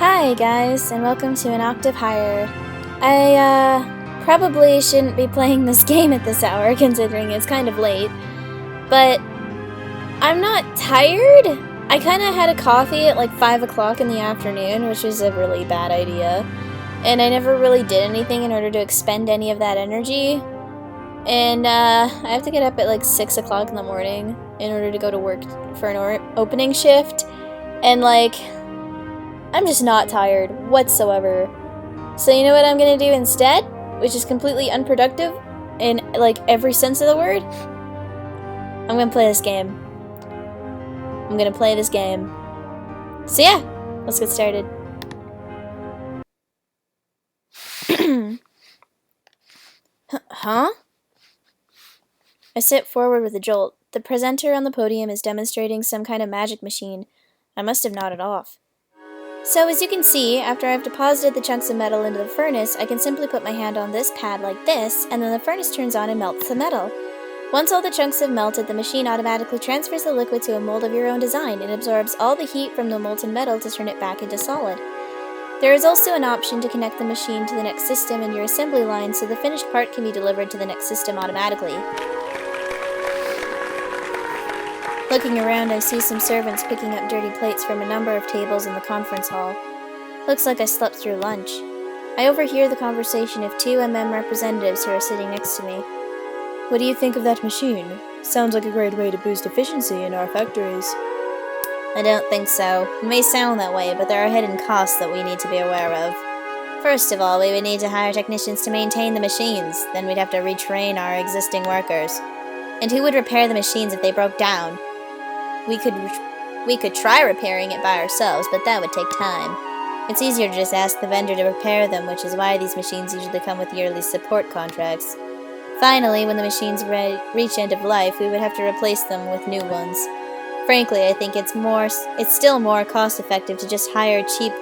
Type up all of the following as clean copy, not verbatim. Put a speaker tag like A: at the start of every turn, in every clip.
A: Hi guys, and welcome to an Octave higher. I probably shouldn't be playing this game at this hour, considering it's kind of late, but I'm not tired. I kind of had a coffee at like 5 o'clock in the afternoon, which is a really bad idea, and I never really did anything in order to expend any of that energy, and I have to get up at like 6 o'clock in the morning in order to go to work for an opening shift, and like, I'm just not tired whatsoever. So you know what I'm gonna do instead? Which is completely unproductive in like every sense of the word? I'm gonna play this game. So yeah, let's get started. Huh? I sit forward with a jolt. The presenter on the podium is demonstrating some kind of magic machine. I must have nodded off. So as you can see, after I've deposited the chunks of metal into the furnace, I can simply put my hand on this pad like this, and then the furnace turns on and melts the metal. Once all the chunks have melted, the machine automatically transfers the liquid to a mold of your own design and absorbs all the heat from the molten metal to turn it back into solid. There is also an option to connect the machine to the next system in your assembly line so the finished part can be delivered to the next system automatically. Looking around, I see some servants picking up dirty plates from a number of tables in the conference hall. Looks like I slept through lunch. I overhear the conversation of two representatives who are sitting next to me.
B: What do you think of that machine? Sounds like a great way to boost efficiency in our factories.
A: I don't think so. It may sound that way, but there are hidden costs that we need to be aware of. First of all, we would need to hire technicians to maintain the machines. Then we'd have to retrain our existing workers. And who would repair the machines if they broke down? We could try repairing it by ourselves, but that would take time. It's easier to just ask the vendor to repair them, which is why these machines usually come with yearly support contracts. Finally, when the machines reach end of life, we would have to replace them with new ones. Frankly, I think it's still more cost-effective to just hire cheap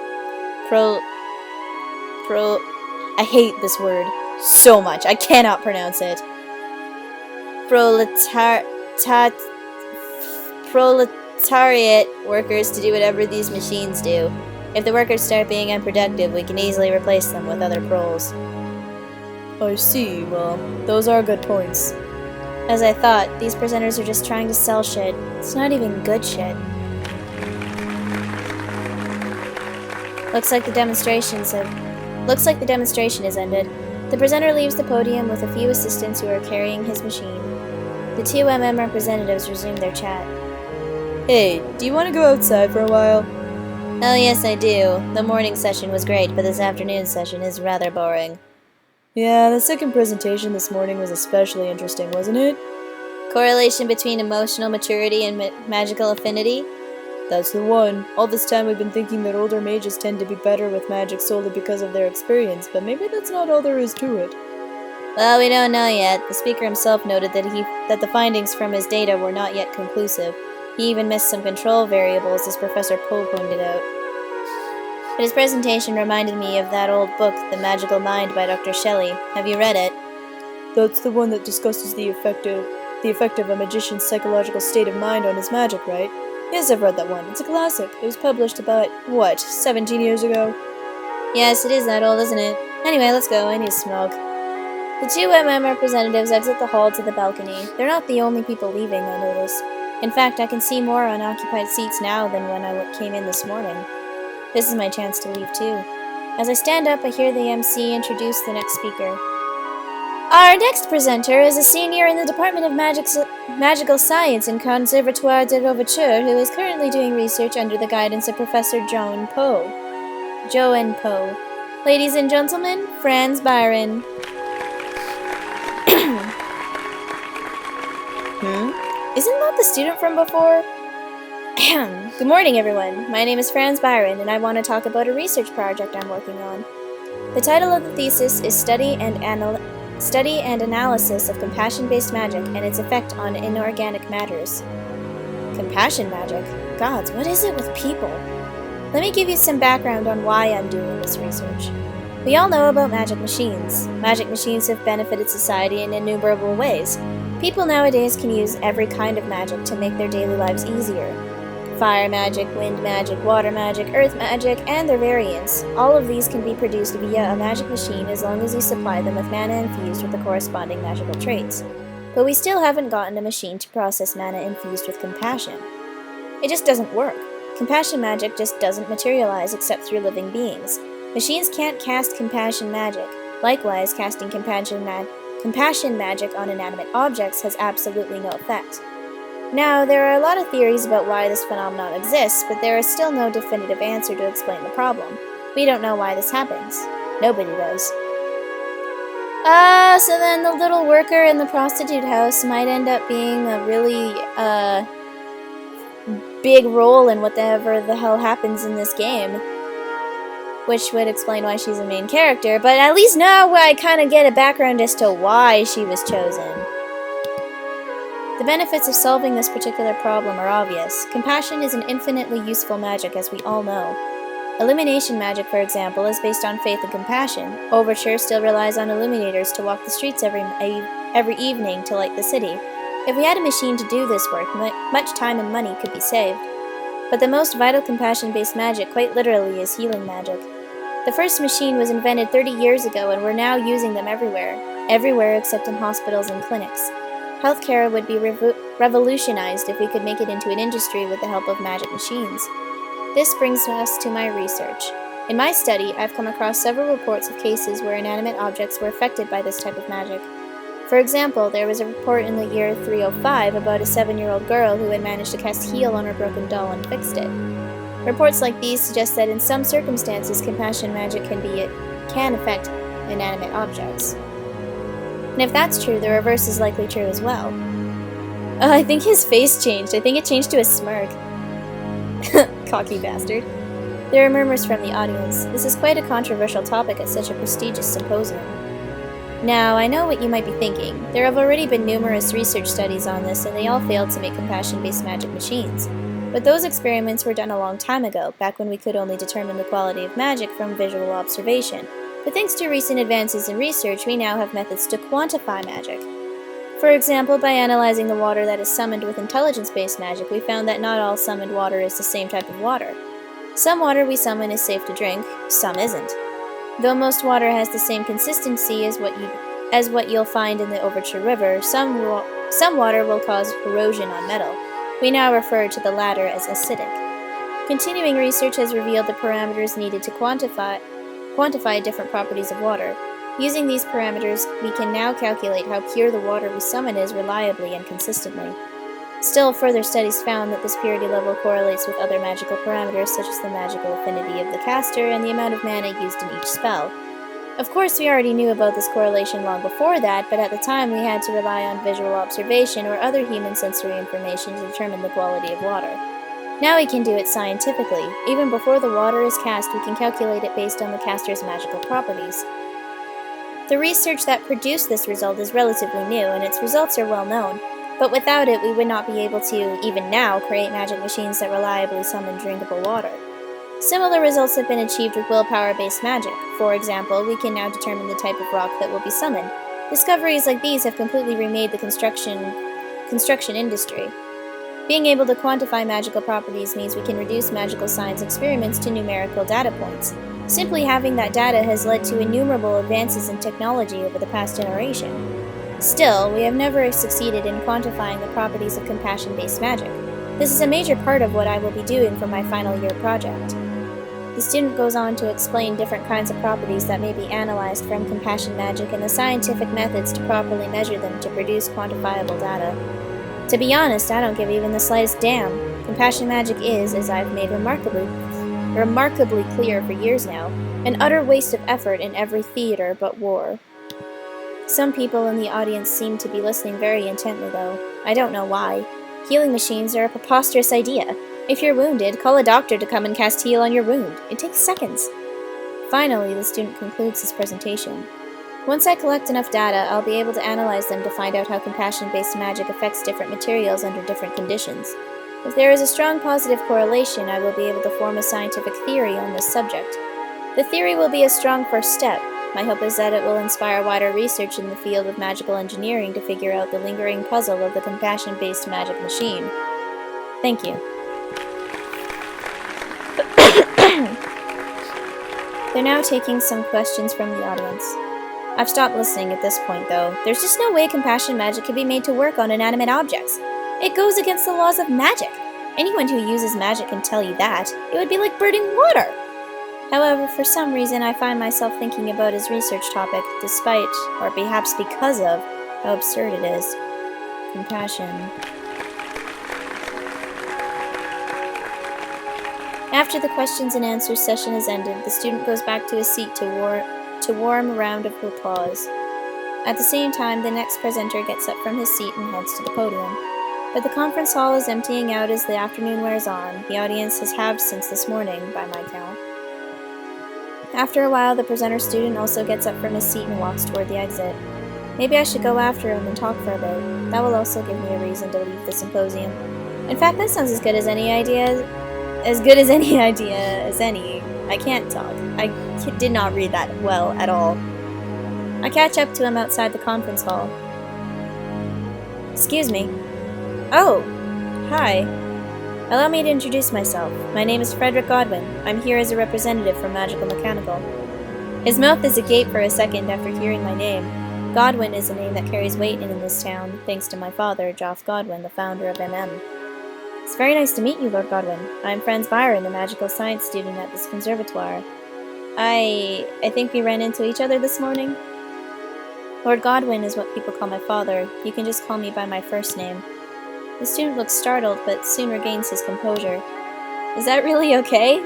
A: I hate this word so much. I cannot pronounce it. Proletariat workers to do whatever these machines do. If the workers start being unproductive, we can easily replace them with other proles.
B: I see. Well, those are good points.
A: As I thought, these presenters are just trying to sell shit. It's not even good shit. Looks like the demonstration is ended. The presenter leaves the podium with a few assistants who are carrying his machine. The two representatives resume their chat.
B: Hey, do you want to go outside for a while?
A: Oh yes, I do. The morning session was great, but this afternoon session is rather boring.
B: Yeah, the second presentation this morning was especially interesting, wasn't it?
A: Correlation between emotional maturity and magical affinity?
B: That's the one. All this time we've been thinking that older mages tend to be better with magic solely because of their experience, but maybe that's not all there is to it.
A: Well, we don't know yet. The speaker himself noted that the findings from his data were not yet conclusive. He even missed some control variables, as Professor Poe pointed out. But his presentation reminded me of that old book, The Magical Mind by Dr. Shelley. Have you read it?
B: That's the one that discusses the effect of a magician's psychological state of mind on his magic, right? Yes, I've read that one. It's a classic. It was published about, 17 years ago?
A: Yes, it is that old, isn't it? Anyway, let's go. I need a smoke. The two representatives exit the hall to the balcony. They're not the only people leaving, I notice. In fact, I can see more unoccupied seats now than when I came in this morning. This is my chance to leave too. As I stand up, I hear the MC introduce the next speaker. Our next presenter is a senior in the Department of Magical Science in Conservatoire de Rouverture who is currently doing research under the guidance of Professor Joan Poe. Ladies and gentlemen, Franz Byron. Isn't that the student from before? Good morning, everyone. My name is Franz Byron, and I want to talk about a research project I'm working on. The title of the thesis is Study and Analysis of Compassion-Based Magic and its Effect on Inorganic Matters. Compassion magic? Gods, what is it with people? Let me give you some background on why I'm doing this research. We all know about magic machines. Magic machines have benefited society in innumerable ways. People nowadays can use every kind of magic to make their daily lives easier. Fire magic, wind magic, water magic, earth magic, and their variants. All of these can be produced via a magic machine as long as you supply them with mana infused with the corresponding magical traits. But we still haven't gotten a machine to process mana infused with compassion. It just doesn't work. Compassion magic just doesn't materialize except through living beings. Machines can't cast compassion magic. Likewise, casting compassion magic on inanimate objects has absolutely no effect. Now, there are a lot of theories about why this phenomenon exists, but there is still no definitive answer to explain the problem. We don't know why this happens. Nobody does. So then the little worker in the prostitute house might end up being a really, big role in whatever the hell happens in this game. Which would explain why she's a main character, but at least now I kind of get a background as to why she was chosen. The benefits of solving this particular problem are obvious. Compassion is an infinitely useful magic, as we all know. Illumination magic, for example, is based on faith and compassion. Overture still relies on illuminators to walk the streets every evening to light the city. If we had a machine to do this work, much time and money could be saved. But the most vital compassion-based magic, quite literally, is healing magic. The first machine was invented 30 years ago, and we're now using them everywhere. Everywhere except in hospitals and clinics. Healthcare would be revolutionized if we could make it into an industry with the help of magic machines. This brings us to my research. In my study, I've come across several reports of cases where inanimate objects were affected by this type of magic. For example, there was a report in the year 305 about a 7-year-old girl who had managed to cast heal on her broken doll and fixed it. Reports like these suggest that in some circumstances, compassion magic can affect inanimate objects. And if that's true, the reverse is likely true as well. Oh, I think his face changed. I think it changed to a smirk. Cocky bastard. There are murmurs from the audience. This is quite a controversial topic at such a prestigious symposium. Now, I know what you might be thinking. There have already been numerous research studies on this, and they all failed to make compassion-based magic machines. But those experiments were done a long time ago, back when we could only determine the quality of magic from visual observation. But thanks to recent advances in research, we now have methods to quantify magic. For example, by analyzing the water that is summoned with intelligence-based magic, we found that not all summoned water is the same type of water. Some water we summon is safe to drink, some isn't. Though most water has the same consistency as what you'll find in the Overture River, some water will cause corrosion on metal. We now refer to the latter as acidic. Continuing research has revealed the parameters needed to quantify different properties of water. Using these parameters, we can now calculate how pure the water we summon is reliably and consistently. Still, further studies found that this purity level correlates with other magical parameters such as the magical affinity of the caster and the amount of mana used in each spell. Of course, we already knew about this correlation long before that, but at the time we had to rely on visual observation or other human sensory information to determine the quality of water. Now we can do it scientifically. Even before the water is cast, we can calculate it based on the caster's magical properties. The research that produced this result is relatively new, and its results are well known. But without it, we would not be able to, even now, create magic machines that reliably summon drinkable water. Similar results have been achieved with willpower-based magic. For example, we can now determine the type of rock that will be summoned. Discoveries like these have completely remade the construction industry. Being able to quantify magical properties means we can reduce magical science experiments to numerical data points. Simply having that data has led to innumerable advances in technology over the past generation. Still, we have never succeeded in quantifying the properties of compassion-based magic. This is a major part of what I will be doing for my final year project. The student goes on to explain different kinds of properties that may be analyzed from compassion magic and the scientific methods to properly measure them to produce quantifiable data. To be honest, I don't give even the slightest damn. Compassion magic is, as I've made remarkably clear for years now, an utter waste of effort in every theater but war. Some people in the audience seem to be listening very intently, though. I don't know why. Healing machines are a preposterous idea. If you're wounded, call a doctor to come and cast heal on your wound. It takes seconds. Finally, the student concludes his presentation. Once I collect enough data, I'll be able to analyze them to find out how compassion-based magic affects different materials under different conditions. If there is a strong positive correlation, I will be able to form a scientific theory on this subject. The theory will be a strong first step. My hope is that it will inspire wider research in the field of magical engineering to figure out the lingering puzzle of the compassion-based magic machine. Thank you. They're now taking some questions from the audience. I've stopped listening at this point, though. There's just no way compassion magic can be made to work on inanimate objects. It goes against the laws of magic. Anyone who uses magic can tell you that. It would be like burning water. However, for some reason, I find myself thinking about his research topic, despite, or perhaps because of, how absurd it is. Compassion. After the questions and answers session is ended, the student goes back to his seat to warm a round of applause. At the same time, the next presenter gets up from his seat and heads to the podium. But the conference hall is emptying out as the afternoon wears on. The audience has halved since this morning, by my count. After a while, the presenter student also gets up from his seat and walks toward the exit. Maybe I should go after him and talk for a bit. That will also give me a reason to leave the symposium. In fact, that sounds as good as any idea as any. I can't talk. I did not read that well at all. I catch up to him outside the conference hall. Excuse me. Oh, hi. Allow me to introduce myself. My name is Frederick Godwin. I'm here as a representative from Magical Mechanical. His mouth is agape for a second after hearing my name. Godwin is a name that carries weight in this town, thanks to my father, Joff Godwin, the founder of MM. It's very nice to meet you, Lord Godwin. I'm Franz Byron, a magical science student at this conservatoire. I think we ran into each other this morning. Lord Godwin is what people call my father. You can just call me by my first name. The student looks startled, but soon regains his composure. Is that really okay?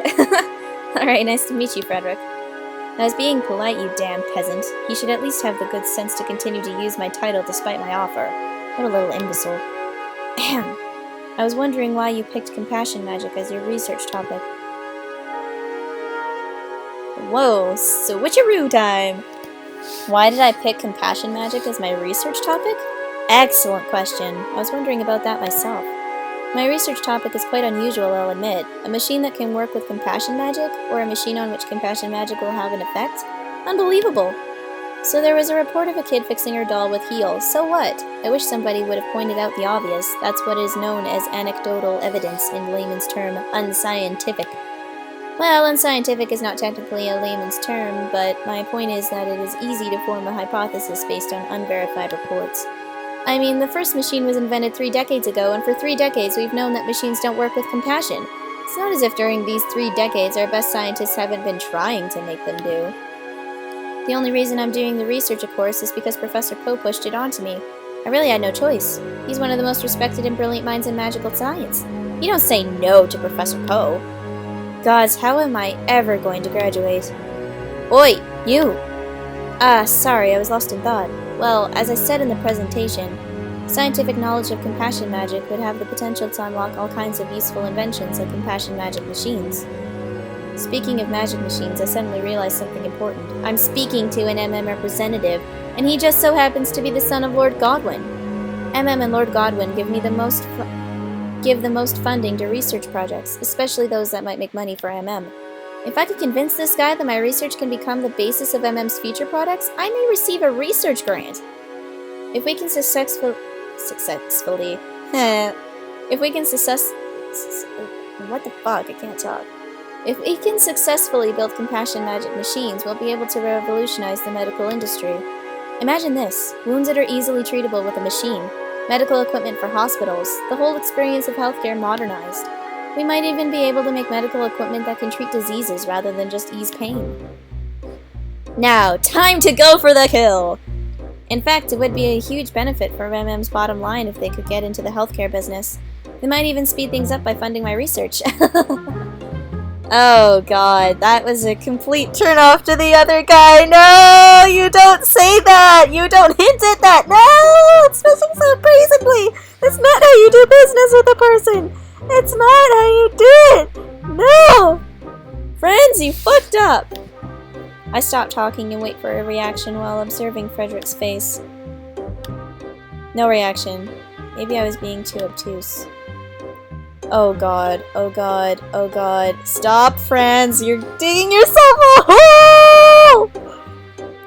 A: Alright, nice to meet you, Frederick. I was being polite, you damn peasant. He should at least have the good sense to continue to use my title despite my offer. What a little imbecile. Ahem. I was wondering why you picked compassion magic as your research topic. Whoa, switcheroo time! Why did I pick compassion magic as my research topic? Excellent question. I was wondering about that myself. My research topic is quite unusual, I'll admit. A machine that can work with compassion magic, or a machine on which compassion magic will have an effect? Unbelievable! So there was a report of a kid fixing her doll with heels. So what? I wish somebody would have pointed out the obvious. That's what is known as anecdotal evidence, in layman's term, unscientific. Well, unscientific is not technically a layman's term, but my point is that it is easy to form a hypothesis based on unverified reports. I mean, the first machine was invented 3 decades ago, and for 3 decades we've known that machines don't work with compassion. It's not as if during these 3 decades our best scientists haven't been trying to make them do. The only reason I'm doing the research, of course, is because Professor Poe pushed it onto me. I really had no choice. He's one of the most respected and brilliant minds in magical science. You don't say no to Professor Poe. Gods, how am I ever going to graduate? Oi, you! Sorry, I was lost in thought. Well, as I said in the presentation, scientific knowledge of compassion magic would have the potential to unlock all kinds of useful inventions like compassion magic machines. Speaking of magic machines, I suddenly realized something important. I'm speaking to an MM representative, and he just so happens to be the son of Lord Godwin. MM and Lord Godwin give the most funding to research projects, especially those that might make money for MM. If I could convince this guy that my research can become the basis of MM's future products, I may receive a research grant. If we can If we can successfully build compassion magic machines, we'll be able to revolutionize the medical industry. Imagine this, wounds that are easily treatable with a machine, medical equipment for hospitals, the whole experience of healthcare modernized. We might even be able to make medical equipment that can treat diseases rather than just ease pain. Now, time to go for the kill! In fact, it would be a huge benefit for MM's bottom line if they could get into the healthcare business. They might even speed things up by funding my research. Oh god, that was a complete turn-off to the other guy. No, you don't say that! You don't hint at that! No! It's missing so brazenly! That's not how you do business with a person! It's not how you do it! No! Friends, you fucked up! I stop talking and wait for a reaction while observing Frederick's face. No reaction. Maybe I was being too obtuse. Oh god, oh god, oh god. Stop, Franz! You're digging yourself a hole!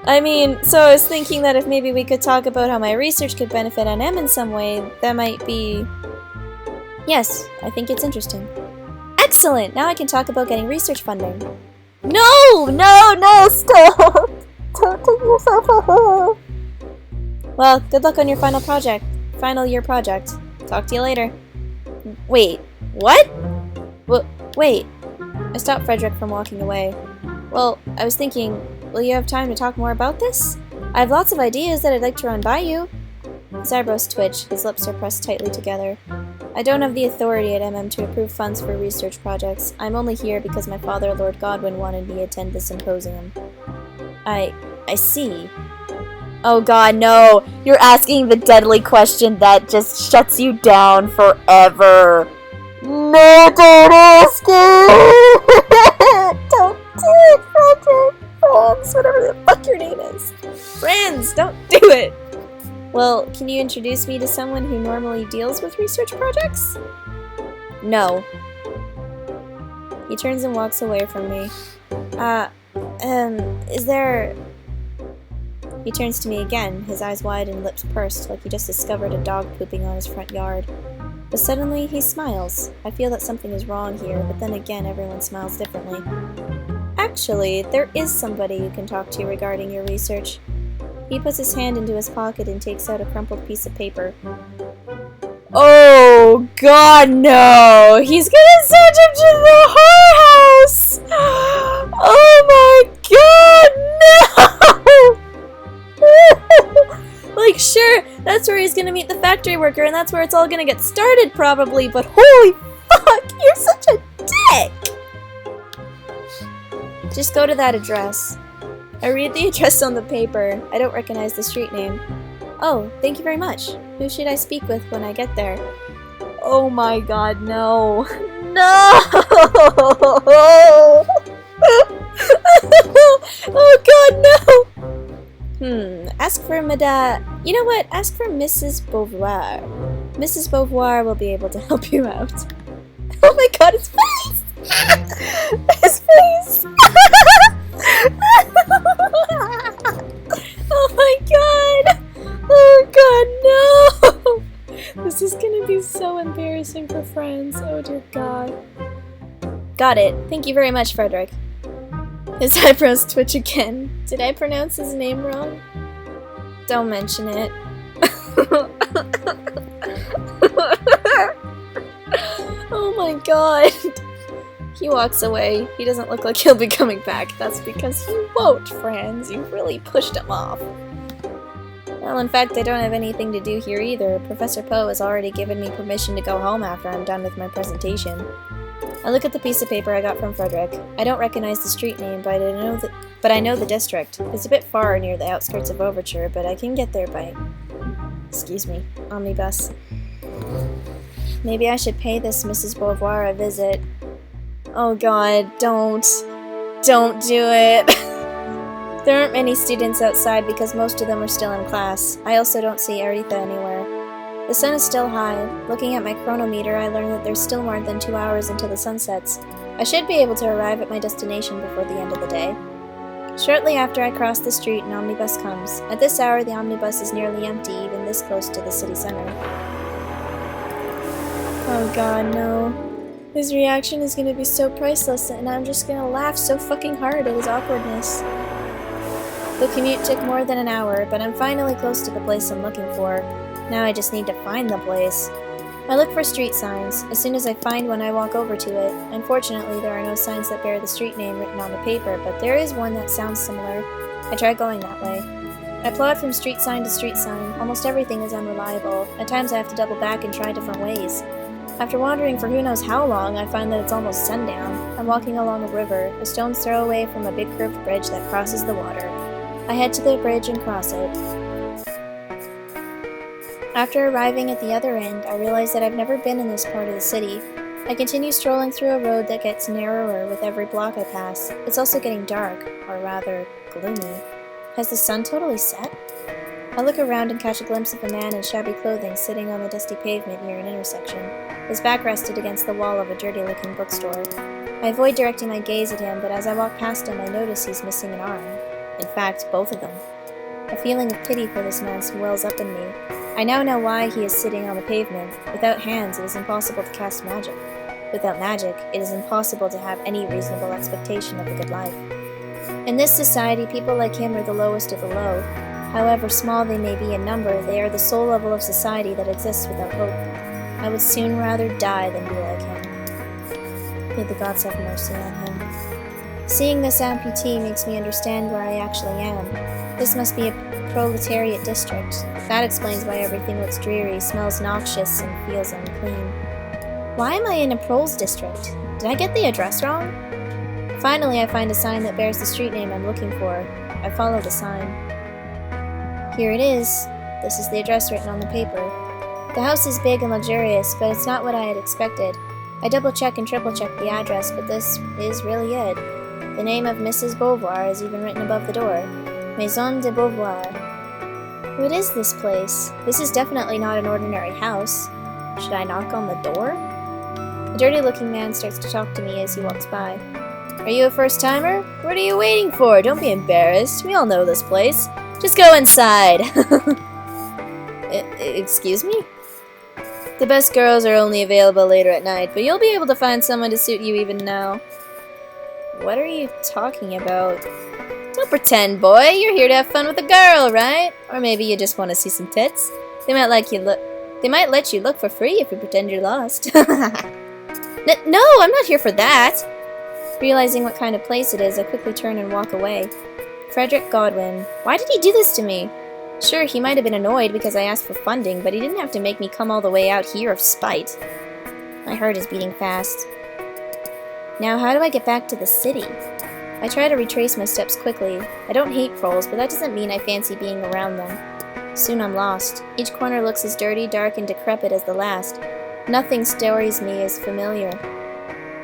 A: I mean, so I was thinking that if maybe we could talk about how my research could benefit NM in some way, that might be... Yes, I think it's interesting. Excellent! Now I can talk about getting research funding. No! No! No! Stop! Don't take yourself off! Well, good luck on your final year project. Talk to you later. Wait, what? Wait. I stopped Frederick from walking away. Well, I was thinking, will you have time to talk more about this? I have lots of ideas that I'd like to run by you. His eyebrows twitch, his lips are pressed tightly together. I don't have the authority at MM to approve funds for research projects. I'm only here because my father, Lord Godwin, wanted me to attend the symposium. I see. Oh god, no! You're asking the deadly question that just shuts you down forever. No, don't ask it! Don't do it, Frederick! Franz, whatever the fuck your name is. Franz, don't do it! Well, can you introduce me to someone who normally deals with research projects? No. He turns and walks away from me. Is there... He turns to me again, his eyes wide and lips pursed, like he just discovered a dog pooping on his front yard. But suddenly, he smiles. I feel that something is wrong here, but then again, everyone smiles differently. Actually, there is somebody you can talk to regarding your research. He puts his hand into his pocket and takes out a crumpled piece of paper. Oh, God, no! He's gonna send him to the whorehouse! Oh my God, no! Like, sure, that's where he's gonna meet the factory worker, and that's where it's all gonna get started, probably, but holy fuck, you're such a dick! Just go to that address. I read the address on the paper. I don't recognize the street name. Oh, thank you very much. Who should I speak with when I get there? Oh my god, no. No! Oh god, no! Ask for You know what? Ask for Mrs. Beauvoir. Mrs. Beauvoir will be able to help you out. Oh my god, his face! His face! Oh my god! Oh god, no! This is gonna be so embarrassing for friends. Oh dear god. Got it. Thank you very much, Frederick. His eyebrows twitch again. Did I pronounce his name wrong? Don't mention it. Oh my god. He walks away. He doesn't look like he'll be coming back. That's because he won't, Franz. You really pushed him off. Well, in fact, I don't have anything to do here either. Professor Poe has already given me permission to go home after I'm done with my presentation. I look at the piece of paper I got from Frederick. I don't recognize the street name, but I know the district. It's a bit far near the outskirts of Overture, but I can get there by... omnibus. Maybe I should pay this Mrs. Beauvoir a visit. Oh god, don't. Don't do it. There aren't many students outside because most of them are still in class. I also don't see Aretha anywhere. The sun is still high. Looking at my chronometer, I learn that there's still more than 2 hours until the sun sets. I should be able to arrive at my destination before the end of the day. Shortly after I cross the street, an omnibus comes. At this hour, the omnibus is nearly empty, even this close to the city center. Oh god, no. His reaction is gonna be so priceless, and I'm just gonna laugh so fucking hard at his awkwardness. The commute took more than an hour, but I'm finally close to the place I'm looking for. Now I just need to find the place. I look for street signs. As soon as I find one, I walk over to it. Unfortunately, there are no signs that bear the street name written on the paper, but there is one that sounds similar. I try going that way. I plod from street sign to street sign. Almost everything is unreliable. At times I have to double back and try different ways. After wandering for who knows how long, I find that it's almost sundown. I'm walking along a river, a stone's throw away from a big curved bridge that crosses the water. I head to the bridge and cross it. After arriving at the other end, I realize that I've never been in this part of the city. I continue strolling through a road that gets narrower with every block I pass. It's also getting dark, or rather, gloomy. Has the sun totally set? I look around and catch a glimpse of a man in shabby clothing sitting on the dusty pavement near an intersection, his back rested against the wall of a dirty-looking bookstore. I avoid directing my gaze at him, but as I walk past him, I notice he's missing an arm. In fact, both of them. A feeling of pity for this man wells up in me. I now know why he is sitting on the pavement. Without hands, it is impossible to cast magic. Without magic, it is impossible to have any reasonable expectation of a good life. In this society, people like him are the lowest of the low. However small they may be in number, they are the sole level of society that exists without hope. I would soon rather die than be like him. May the gods have mercy on him. Seeing this amputee makes me understand where I actually am. This must be a proletariat district. That explains why everything looks dreary, smells noxious, and feels unclean. Why am I in a proles district? Did I get the address wrong? Finally, I find a sign that bears the street name I'm looking for. I follow the sign. Here it is. This is the address written on the paper. The house is big and luxurious, but it's not what I had expected. I double-check and triple-check the address, but this is really it. The name of Mrs. Beauvoir is even written above the door. Maison de Beauvoir. What is this place? This is definitely not an ordinary house. Should I knock on the door? A dirty-looking man starts to talk to me as he walks by. Are you a first-timer? What are you waiting for? Don't be embarrassed. We all know this place. Just go inside. Excuse me? The best girls are only available later at night, but you'll be able to find someone to suit you even now. What are you talking about? Don't pretend, boy. You're here to have fun with a girl, right? Or maybe you just want to see some tits. They might let you look for free if you pretend you're lost. No, I'm not here for that. Realizing what kind of place it is, I quickly turn and walk away. Frederick Godwin. Why did he do this to me? Sure, he might have been annoyed because I asked for funding, but he didn't have to make me come all the way out here of spite. My heart is beating fast. Now, how do I get back to the city? I try to retrace my steps quickly. I don't hate proles, but that doesn't mean I fancy being around them. Soon I'm lost. Each corner looks as dirty, dark, and decrepit as the last. Nothing stories me as familiar.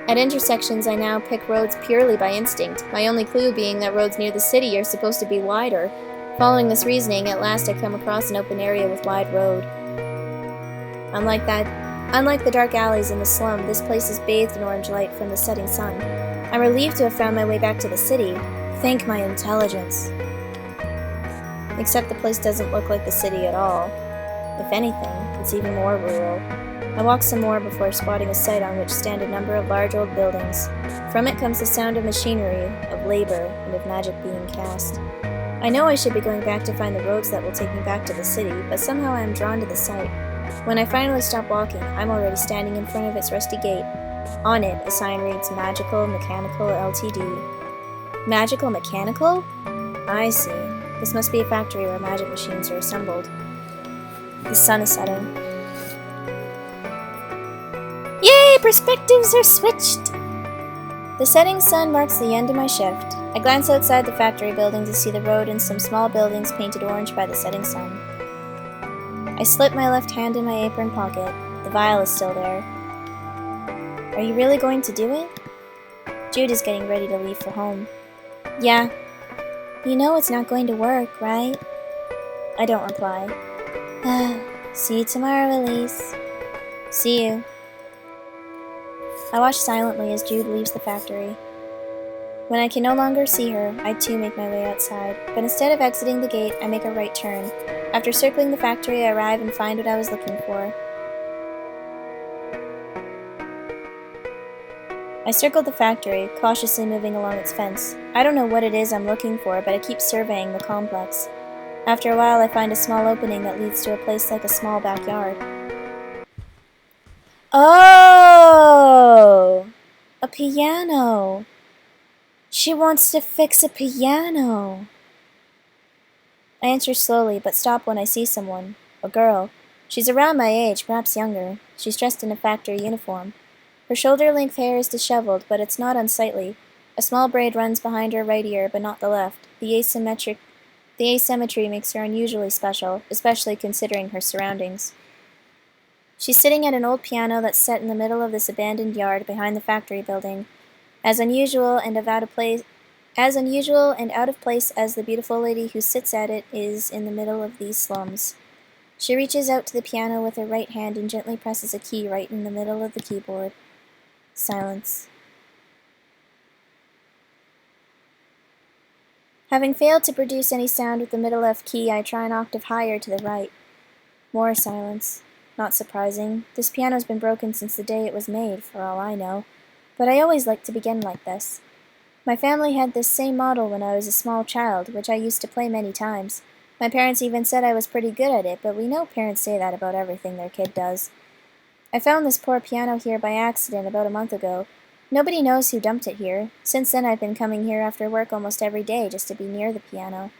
A: At intersections, I now pick roads purely by instinct, my only clue being that roads near the city are supposed to be wider. Following this reasoning, at last I come across an open area with wide road. Unlike the dark alleys in the slum, this place is bathed in orange light from the setting sun. I'm relieved to have found my way back to the city. Thank my intelligence. Except the place doesn't look like the city at all. If anything, it's even more rural. I walk some more before spotting a site on which stand a number of large old buildings. From it comes the sound of machinery, of labor, and of magic being cast. I know I should be going back to find the roads that will take me back to the city, but somehow I am drawn to the site. When I finally stop walking, I'm already standing in front of its rusty gate. On it, a sign reads Magical Mechanical Ltd. Magical Mechanical? I see. This must be a factory where magic machines are assembled. The sun is setting. Yay! Perspectives are switched! The setting sun marks the end of my shift. I glance outside the factory building to see the road and some small buildings painted orange by the setting sun. I slip my left hand in my apron pocket. The vial is still there. Are you really going to do it? Jude is getting ready to leave for home. Yeah. You know it's not going to work, right? I don't reply. See you tomorrow, Elise. See you. I watch silently as Jude leaves the factory. When I can no longer see her, I too make my way outside, but instead of exiting the gate, I make a right turn. After circling the factory, I arrive and find what I was looking for. I circled the factory, cautiously moving along its fence. I don't know what it is I'm looking for, but I keep surveying the complex. After a while, I find a small opening that leads to a place like a small backyard. Oh! A piano! She wants to fix a piano! I answer slowly, but stop when I see someone. A girl. She's around my age, perhaps younger. She's dressed in a factory uniform. Her shoulder-length hair is disheveled, but it's not unsightly. A small braid runs behind her right ear, but not the left. The asymmetry makes her unusually special, especially considering her surroundings. She's sitting at an old piano that's set in the middle of this abandoned yard behind the factory building. As unusual and out of place as the beautiful lady who sits at it is in the middle of these slums. She reaches out to the piano with her right hand and gently presses a key right in the middle of the keyboard. Silence. Having failed to produce any sound with the middle F key, I try an octave higher to the right. More silence. Not surprising. This piano's been broken since the day it was made, for all I know. But I always like to begin like this. My family had this same model when I was a small child, which I used to play many times. My parents even said I was pretty good at it, but we know parents say that about everything their kid does. I found this poor piano here by accident about a month ago. Nobody knows who dumped it here. Since then I've been coming here after work almost every day just to be near the piano.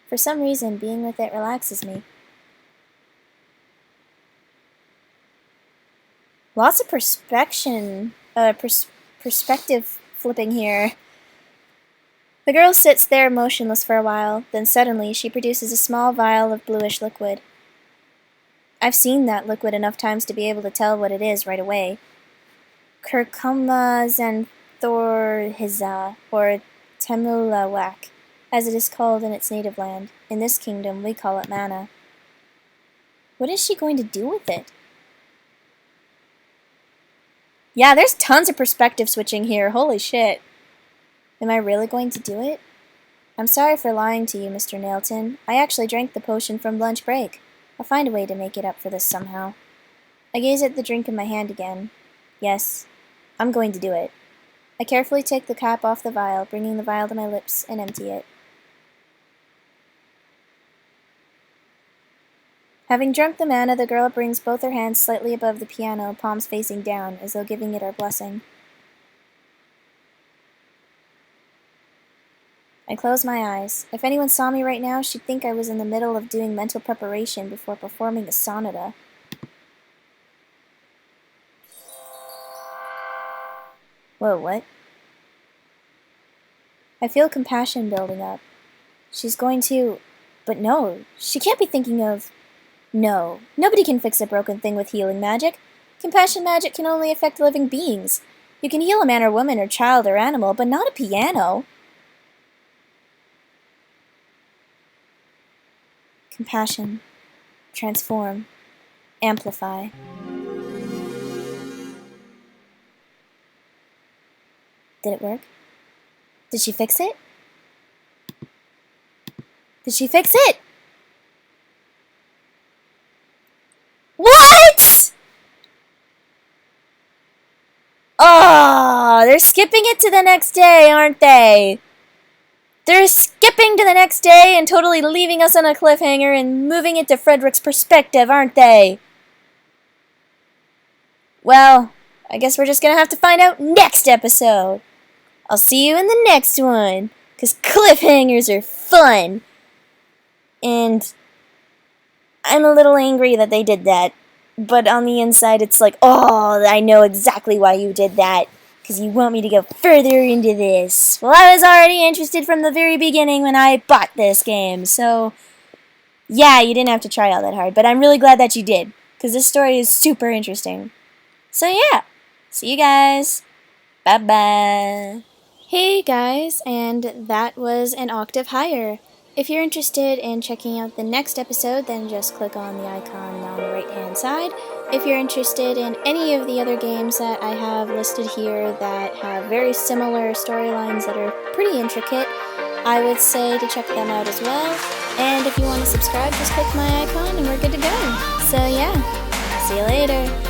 A: For some reason, being with it relaxes me. Lots of perspective flipping here. The girl sits there motionless for a while, then suddenly she produces a small vial of bluish liquid. I've seen that liquid enough times to be able to tell what it is right away. Curcuma xanthorrhiza, or temulawak, as it is called in its native land. In this kingdom, we call it manna. What is she going to do with it? Yeah, there's tons of perspective switching here. Holy shit. Am I really going to do it? I'm sorry for lying to you, Mr. Nailton. I actually drank the potion from lunch break. I'll find a way to make it up for this somehow. I gaze at the drink in my hand again. Yes, I'm going to do it. I carefully take the cap off the vial, bringing the vial to my lips, and empty it. Having drunk the manna, the girl brings both her hands slightly above the piano, palms facing down, as though giving it her blessing. I close my eyes. If anyone saw me right now, she'd think I was in the middle of doing mental preparation before performing a sonata. Whoa, what? I feel compassion building up. She's going to... But no, she can't be thinking of... No, nobody can fix a broken thing with healing magic. Compassion magic can only affect living beings. You can heal a man or woman or child or animal, but not a piano. Compassion. Transform. Amplify. Did it work? Did she fix it? Did she fix it? What? Oh, they're skipping it to the next day, aren't they? They're skipping to the next day and totally leaving us on a cliffhanger and moving it to Frederick's perspective, aren't they? Well, I guess we're just gonna have to find out next episode. I'll see you in the next one, 'cause cliffhangers are fun. And I'm a little angry that they did that. But on the inside, it's like, oh, I know exactly why you did that. Because you want me to go further into this. Well, I was already interested from the very beginning when I bought this game. So, yeah, you didn't have to try all that hard. But I'm really glad that you did. Because this story is super interesting. So, yeah. See you guys. Bye-bye. Hey, guys. And that was an octave higher. If you're interested in checking out the next episode, then just click on the icon on the right-hand side. If you're interested in any of the other games that I have listed here that have very similar storylines that are pretty intricate, I would say to check them out as well. And if you want to subscribe, just click my icon and we're good to go. So yeah, see you later.